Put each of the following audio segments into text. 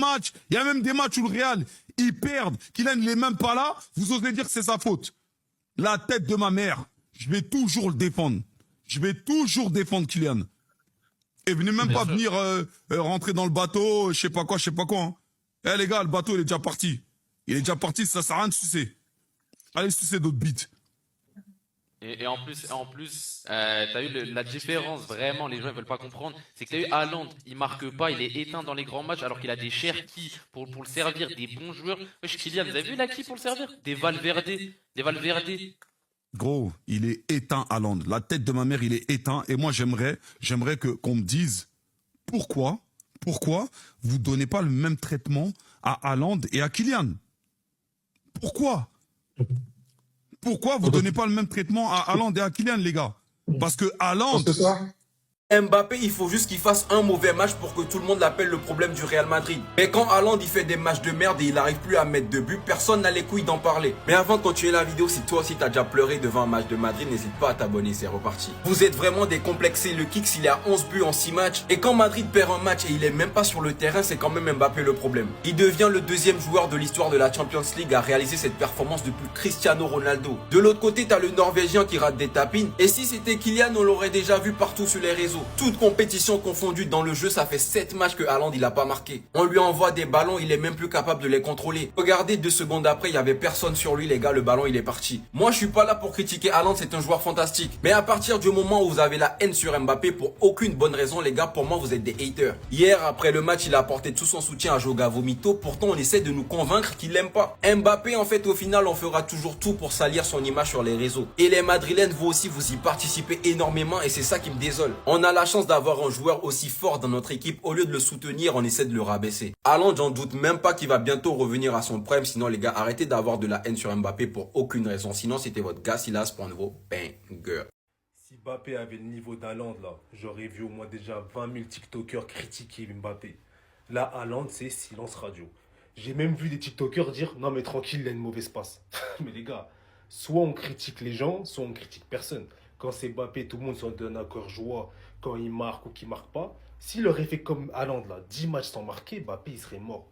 matchs. Il y a même des matchs où le Real, ils perdent. Kylian, il est même pas là. Vous osez dire que c'est sa faute. La tête de ma mère. Je vais toujours le défendre. Je vais toujours défendre Kylian. Et venez même pas venir rentrer dans le bateau, je sais pas quoi, hein. Eh les gars, le bateau, il est déjà parti. Il est déjà parti, ça sert à rien de sucer. Allez sucer d'autres bites. Et en plus, t'as eu la différence, vraiment, les gens ne veulent pas comprendre, c'est que t'as eu Haaland, il marque pas, il est éteint dans les grands matchs, alors qu'il a des Cherki pour le servir, des bons joueurs. Wesh, Kylian, vous avez vu là qui pour le servir? Des Valverde. Gros, il est éteint à Londres. La tête de ma mère, il est éteint. Et moi, j'aimerais qu'on me dise pourquoi vous donnez pas le même traitement à Haaland et à Kylian. Pourquoi vous donnez pas le même traitement à Haaland et à Kylian, les gars? Parce que Haaland... Mbappé, il faut juste qu'il fasse un mauvais match pour que tout le monde l'appelle le problème du Real Madrid. Mais quand Haaland il fait des matchs de merde et il n'arrive plus à mettre de but, personne n'a les couilles d'en parler. Mais avant de continuer la vidéo, si toi aussi t'as déjà pleuré devant un match de Madrid, n'hésite pas à t'abonner, c'est reparti. Vous êtes vraiment décomplexés, le Kicks il est à 11 buts en 6 matchs. Et quand Madrid perd un match et il est même pas sur le terrain, c'est quand même Mbappé le problème. Il devient le deuxième joueur de l'histoire de la Champions League à réaliser cette performance depuis Cristiano Ronaldo. De l'autre côté, t'as le Norvégien qui rate des tapines. Et si c'était Kylian, on l'aurait déjà vu partout sur les réseaux. Toute compétition confondue dans le jeu, ça fait 7 matchs que Haaland il a pas marqué. On lui envoie des ballons, il est même plus capable de les contrôler. Regardez 2 secondes après, il y avait personne sur lui les gars, le ballon il est parti. Moi je suis pas là pour critiquer Haaland, c'est un joueur fantastique. Mais à partir du moment où vous avez la haine sur Mbappé pour aucune bonne raison les gars, pour moi vous êtes des haters. Hier après le match, il a apporté tout son soutien à Joga Vomito, pourtant on essaie de nous convaincre qu'il l'aime pas. Mbappé en fait au final on fera toujours tout pour salir son image sur les réseaux. Et les Madrilènes vous aussi vous y participez énormément et c'est ça qui me désole. On a la chance d'avoir un joueur aussi fort dans notre équipe, au lieu de le soutenir, on essaie de le rabaisser. Haaland, j'en doute même pas qu'il va bientôt revenir à son prime, sinon les gars, arrêtez d'avoir de la haine sur Mbappé pour aucune raison. Sinon, c'était votre gars Silas pour un nouveau banger. Si Mbappé avait le niveau d'Haaland, là, j'aurais vu au moins déjà 20 000 TikTokers critiquer Mbappé. Là, Haaland, c'est silence radio. J'ai même vu des TikTokers dire non mais tranquille, il a une mauvaise passe. Mais les gars, soit on critique les gens, soit on critique personne. Quand c'est Mbappé, tout le monde s'en donne à cœur joie quand il marque ou qu'il marque pas. S'il aurait fait comme Haaland, là, 10 matchs sans marquer, Mbappé, il serait mort.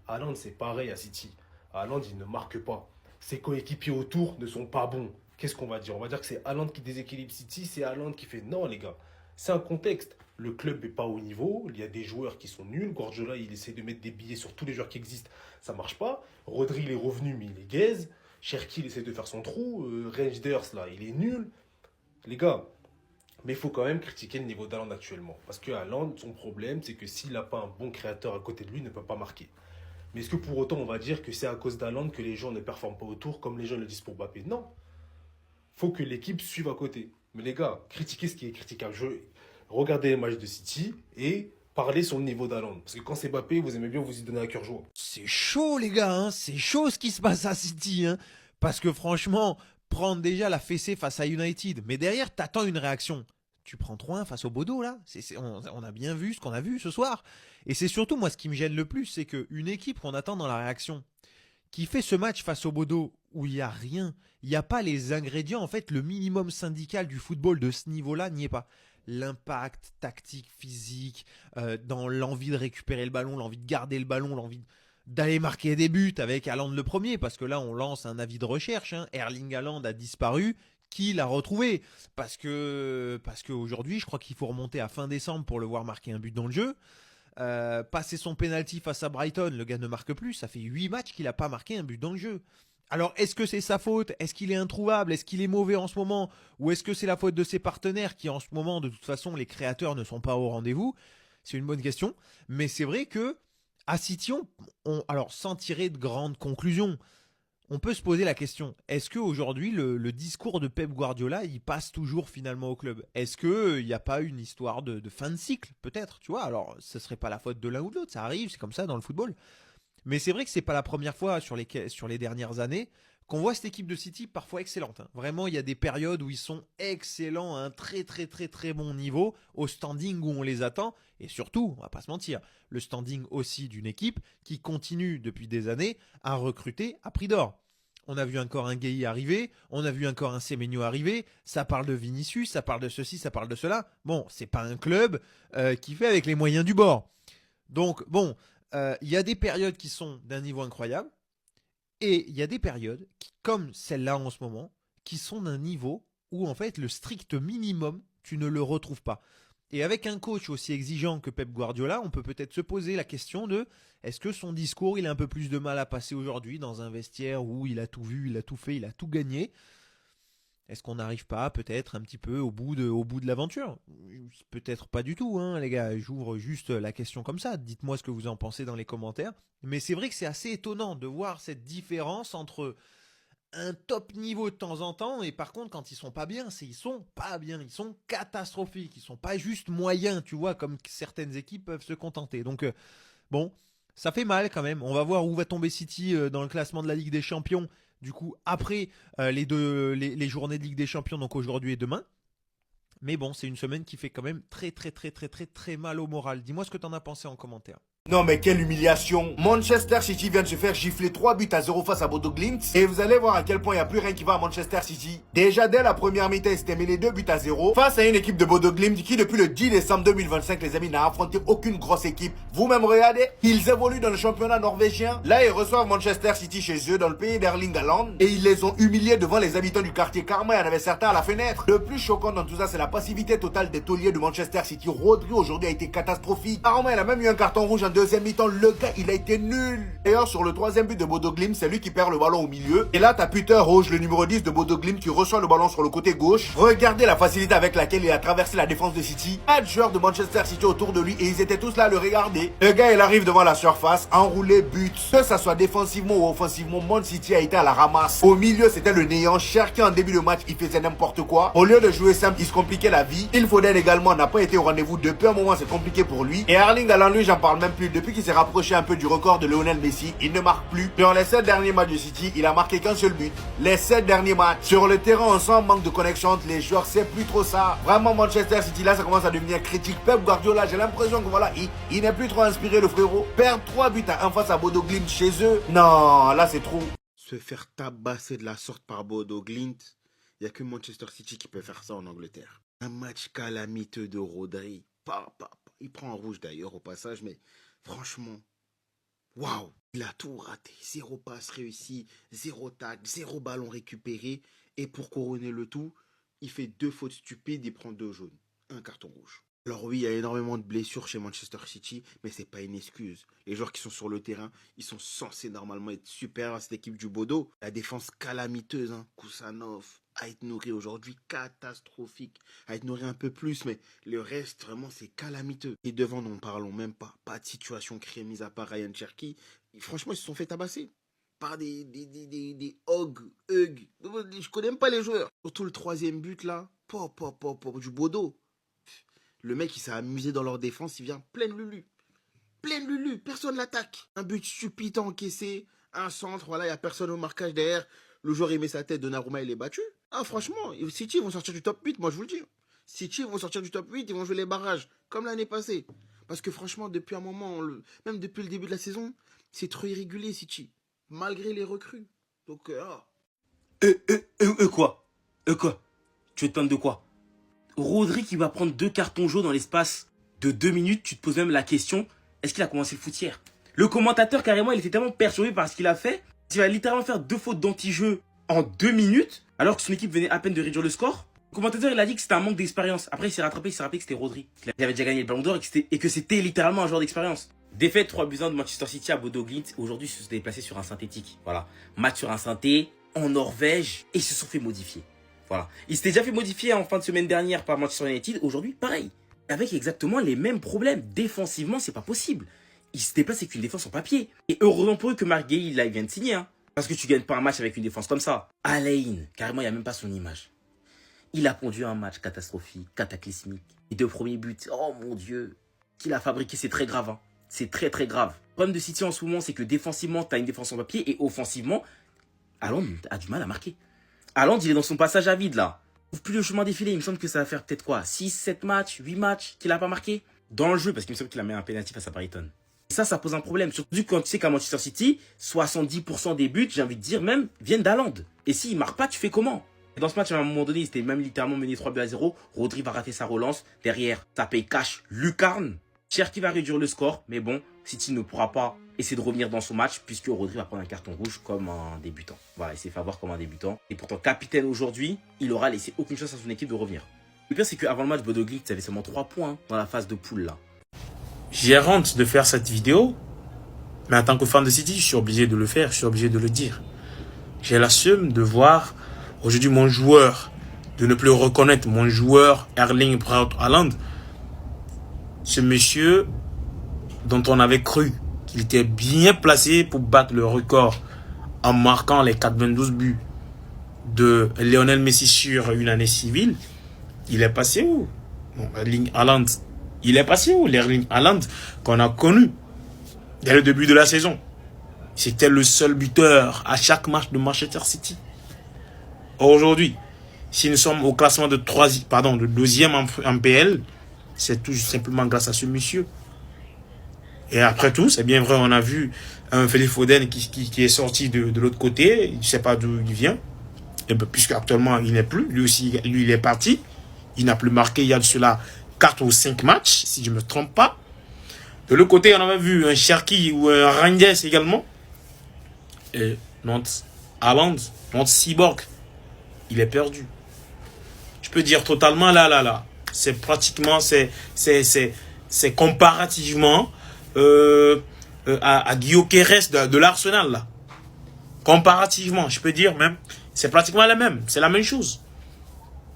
Haaland, c'est pareil à City. Haaland, il ne marque pas. Ses coéquipiers autour ne sont pas bons. Qu'est-ce qu'on va dire? On va dire que c'est Haaland qui déséquilibre City, c'est Haaland qui fait... Non, les gars, c'est un contexte. Le club n'est pas au niveau, il y a des joueurs qui sont nuls. Guardiola, il essaie de mettre des billets sur tous les joueurs qui existent, ça marche pas. Rodri, il est revenu, mais il est gaze. Cherki, il essaie de faire son trou. Reinders, là, il est nul. Les gars, mais il faut quand même critiquer le niveau d'Haaland actuellement. Parce que Haaland, son problème, c'est que s'il n'a pas un bon créateur à côté de lui, il ne peut pas marquer. Mais est-ce que pour autant, on va dire que c'est à cause d'Haaland que les gens ne performent pas autour, comme les gens le disent pour Mbappé? Non. Il faut que l'équipe suive à côté. Mais les gars, critiquez ce qui est critiquable. Regardez les matchs de City et parlez sur le niveau d'Haaland. Parce que quand c'est Mbappé, vous aimez bien vous y donner à cœur joie. C'est chaud, les gars, hein. C'est chaud ce qui se passe à City, hein. Parce que franchement, prendre déjà la fessée face à United, mais derrière, t'attends une réaction. Tu prends 3-1 face au Bodo, là. On a bien vu ce qu'on a vu ce soir. Et c'est surtout, moi, ce qui me gêne le plus, c'est qu'une équipe qu'on attend dans la réaction, qui fait ce match face au Bodo, où il n'y a rien, il n'y a pas les ingrédients, en fait, le minimum syndical du football de ce niveau-là n'y est pas. L'impact tactique, physique, dans l'envie de récupérer le ballon, l'envie de garder le ballon, l'envie d'aller marquer des buts avec Haaland le premier, parce que là, on lance un avis de recherche. Hein. Erling Haaland a disparu. Qui l'a retrouvé? Parce que aujourd'hui, je crois qu'il faut remonter à fin décembre pour le voir marquer un but dans le jeu. Passer son penalty face à Brighton, le gars ne marque plus. Ça fait 8 matchs qu'il n'a pas marqué un but dans le jeu. Alors, est-ce que c'est sa faute? Est-ce qu'il est introuvable? Est-ce qu'il est mauvais en ce moment? Ou est-ce que c'est la faute de ses partenaires qui, en ce moment, de toute façon, les créateurs ne sont pas au rendez-vous? C'est une bonne question. Mais c'est vrai que à City, alors sans tirer de grandes conclusions, on peut se poser la question, est-ce qu'aujourd'hui, le discours de Pep Guardiola, il passe toujours finalement au club? Est-ce qu'il n'y a pas une histoire de fin de cycle, peut-être, tu vois? Alors, ce ne serait pas la faute de l'un ou de l'autre, ça arrive, c'est comme ça dans le football. Mais c'est vrai que c'est pas la première fois sur les dernières années qu'on voit cette équipe de City parfois excellente. Hein. Vraiment, il y a des périodes où ils sont excellents à un très très très très bon niveau, au standing où on les attend, et surtout, on va pas se mentir, le standing aussi d'une équipe qui continue depuis des années à recruter à prix d'or. On a vu encore un Gueye arriver, on a vu encore un Semenyo arriver, ça parle de Vinicius, ça parle de ceci, ça parle de cela. Bon, c'est pas un club qui fait avec les moyens du bord. Donc, bon, il y a des périodes qui sont d'un niveau incroyable et il y a des périodes, comme celle-là en ce moment, qui sont d'un niveau où en fait le strict minimum, tu ne le retrouves pas. Et avec un coach aussi exigeant que Pep Guardiola, on peut peut-être se poser la question de est-ce que son discours, il a un peu plus de mal à passer aujourd'hui dans un vestiaire où il a tout vu, il a tout fait, il a tout gagné. Est-ce qu'on n'arrive pas peut-être un petit peu au bout de l'aventure? Peut-être pas du tout, hein, les gars. J'ouvre juste la question comme ça. Dites-moi ce que vous en pensez dans les commentaires. Mais c'est vrai que c'est assez étonnant de voir cette différence entre un top niveau de temps en temps et par contre quand ils sont pas bien, ils sont pas bien, ils sont catastrophiques, ils sont pas juste moyens, tu vois, comme certaines équipes peuvent se contenter. Donc bon, ça fait mal quand même. On va voir où va tomber City dans le classement de la Ligue des Champions. Du coup, après les journées de Ligue des Champions, donc aujourd'hui et demain. Mais bon, c'est une semaine qui fait quand même très très très très très très mal au moral. Dis-moi ce que t'en as pensé en commentaire. Non mais quelle humiliation. Manchester City vient de se faire gifler 3-0 face à Bodo Glimt. Et vous allez voir à quel point il n'y a plus rien qui va à Manchester City. Déjà dès la première mi-temps, ils s'étaient mêlés 2-0 face à une équipe de Bodo Glimt qui depuis le 10 décembre 2025, les amis, n'a affronté aucune grosse équipe. Vous-même regardez, ils évoluent dans le championnat norvégien. Là, ils reçoivent Manchester City chez eux dans le pays d'Erling Haaland. Et ils les ont humiliés devant les habitants du quartier Karma. Il y en avait certains à la fenêtre. Le plus choquant dans tout ça, c'est la passivité totale des tauliers de Manchester City. Rodri aujourd'hui a été catastrophique. Apparemment, il a même eu un carton rouge en deuxième mi-temps, le gars il a été nul. D'ailleurs sur le troisième but de Bodo Glimt, c'est lui qui perd le ballon au milieu. Et là t'as Peter Rouge, le numéro 10 de Bodo Glimt, qui reçoit le ballon sur le côté gauche. Regardez la facilité avec laquelle il a traversé la défense de City. 4 joueurs de Manchester City autour de lui et ils étaient tous là à le regarder. Le gars il arrive devant la surface, enroulé, but. Que ça soit défensivement ou offensivement, Man City a été à la ramasse. Au milieu c'était le néant. Cherki en début de match il faisait n'importe quoi. Au lieu de jouer simple, il se compliquait la vie. Il Foden également n'a pas été au rendez-vous. Depuis un moment c'est compliqué pour lui. Et Erling Haaland lui j'en parle même plus. Depuis qu'il s'est rapproché un peu du record de Lionel Messi, il ne marque plus. Dans les 7 derniers matchs de City, il a marqué qu'un seul but. Les 7 derniers matchs. Sur le terrain, on sent manque de connexion entre les joueurs, c'est plus trop ça. Vraiment, Manchester City, là, ça commence à devenir critique. Pep Guardiola, j'ai l'impression que voilà, il n'est plus trop inspiré, le frérot. Perdre 3 buts à 1 face à Bodo Glimt chez eux. Non, là, c'est trop. Se faire tabasser de la sorte par Bodo Glimt, il n'y a que Manchester City qui peut faire ça en Angleterre. Un match calamiteux de Rodri. Il prend un rouge d'ailleurs au passage, mais franchement, waouh, il a tout raté. 0 passe réussie, 0 tacle, 0 ballon récupéré. Et pour couronner le tout, il fait 2 fautes stupides, il prend 2 jaunes, un carton rouge. Alors oui, il y a énormément de blessures chez Manchester City, mais c'est pas une excuse. Les joueurs qui sont sur le terrain, ils sont censés normalement être supérieurs à cette équipe du Bodo. La défense calamiteuse, hein. Kusanov, Ait Nouri aujourd'hui, catastrophique. Ait Nouri un peu plus, mais le reste, vraiment, c'est calamiteux. Et devant, n'en parlons même pas. Pas de situation créée, mis à part Ryan Cherki. Franchement, ils se sont fait tabasser par des Hug. Je connais même pas les joueurs. Surtout le troisième but, là, du Bodo. Le mec, il s'est amusé dans leur défense, il vient pleine lulu. Pleine lulu, personne l'attaque. Un but stupide encaissé, un centre, voilà, il n'y a personne au marquage derrière. Le joueur, il met sa tête, Donnarumma, il est battu. Ah, franchement, City, ils vont sortir du top 8, moi, je vous le dis. City, ils vont sortir du top 8, ils vont jouer les barrages, comme l'année passée. Parce que franchement, depuis un moment, même depuis le début de la saison, c'est trop irrégulier, City. Malgré les recrues. Donc, Quoi Tu veux te plaindre de quoi? Rodri qui va prendre 2 cartons jaunes dans l'espace de 2 minutes, tu te poses même la question, est-ce qu'il a commencé le foot hier? Le commentateur, carrément, il était tellement perturbé par ce qu'il a fait, il va littéralement faire 2 fautes d'anti-jeu en 2 minutes, alors que son équipe venait à peine de réduire le score. Le commentateur, il a dit que c'était un manque d'expérience. Après, il s'est rappelé que c'était Rodri. Il avait déjà gagné le Ballon d'Or et que c'était littéralement un joueur d'expérience. Défaite 3-1 de Manchester City à Bodo Glimt. Aujourd'hui, ils se sont déplacés sur un synthétique. Voilà. Match sur un synthé, en Norvège, et ils se sont fait modifier. Voilà. Il s'était déjà fait modifier en fin de semaine dernière par Manchester United. Aujourd'hui, pareil. Avec exactement les mêmes problèmes. Défensivement, c'est pas possible. Il se déplace avec une défense en papier. Et heureusement pour eux que Marc Guéhi, là, il vient de signer. Hein. Parce que tu gagnes pas un match avec une défense comme ça. Alain, carrément, il n'y a même pas son image. Il a conduit un match catastrophique, cataclysmique. Les 2 premiers buts, oh mon Dieu. Qu'il a fabriqué, c'est très grave. Hein. C'est très très grave. Le problème de City en ce moment, c'est que défensivement, tu as une défense en papier. Et offensivement, Haaland a du mal à marquer. Haaland, il est dans son passage à vide, là. Il plus le chemin défilé. Il me semble que ça va faire peut-être quoi 6, 7 matchs, 8 matchs qu'il a pas marqué dans le jeu, parce qu'il me semble qu'il a mis un penalty face à Brighton. Et ça pose un problème. Surtout quand tu sais qu'à Manchester City, 70% des buts, j'ai envie de dire même, viennent d'Haaland. Et s'il marque pas, tu fais comment? Et dans ce match, à un moment donné, il était même littéralement mené 3-0. Rodri va rater sa relance. Derrière, ça paye cash, lucarne. Cherki va réduire le score, mais bon, City ne pourra pas essayer de revenir dans son match puisque Rodri va prendre un carton rouge comme un débutant. Voilà, il s'est fait avoir comme un débutant. Et pourtant, capitaine aujourd'hui, il aura laissé aucune chance à son équipe de revenir. Le pire, c'est qu'avant le match, Bodo Glimt avait seulement 3 points dans la phase de poule là. J'ai honte de faire cette vidéo, mais en tant que fan de City, je suis obligé de le faire, je suis obligé de le dire. J'ai la somme de voir aujourd'hui mon joueur, de ne plus reconnaître mon joueur Erling Braut Haaland, ce monsieur dont on avait cru qu'il était bien placé pour battre le record en marquant les 92 buts de Lionel Messi sur une année civile. Il est passé où? Bon, Erling Haaland, il est passé où? L'Erling Haaland qu'on a connu dès le début de la saison. C'était le seul buteur à chaque match de Manchester City. Aujourd'hui, si nous sommes au classement de 2e en PL, c'est tout simplement grâce à ce monsieur. Et après tout, c'est bien vrai, on a vu un Phil Foden qui est sorti de l'autre côté, il ne sait pas d'où il vient, et puisque actuellement il n'est plus, lui aussi, lui il est parti, il n'a plus marqué, il y a de cela 4 ou 5 matchs, si je ne me trompe pas. De l'autre côté, on avait vu un Cherki ou un Rangers également, et notre Haaland, notre Cyborg, il est perdu. Je peux dire totalement là. C'est pratiquement, c'est comparativement à Guillaume Quérès de l'Arsenal là. Comparativement, je peux dire même, c'est pratiquement la même. C'est la même chose.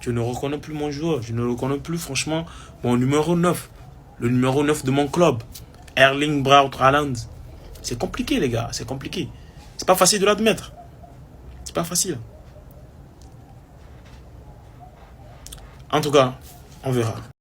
Je ne reconnais plus mon joueur. Je ne reconnais plus franchement mon numéro 9. Le numéro 9 de mon club. Erling Braut Haaland. C'est compliqué les gars, c'est compliqué. C'est pas facile de l'admettre. C'est pas facile. En tout cas, on verra.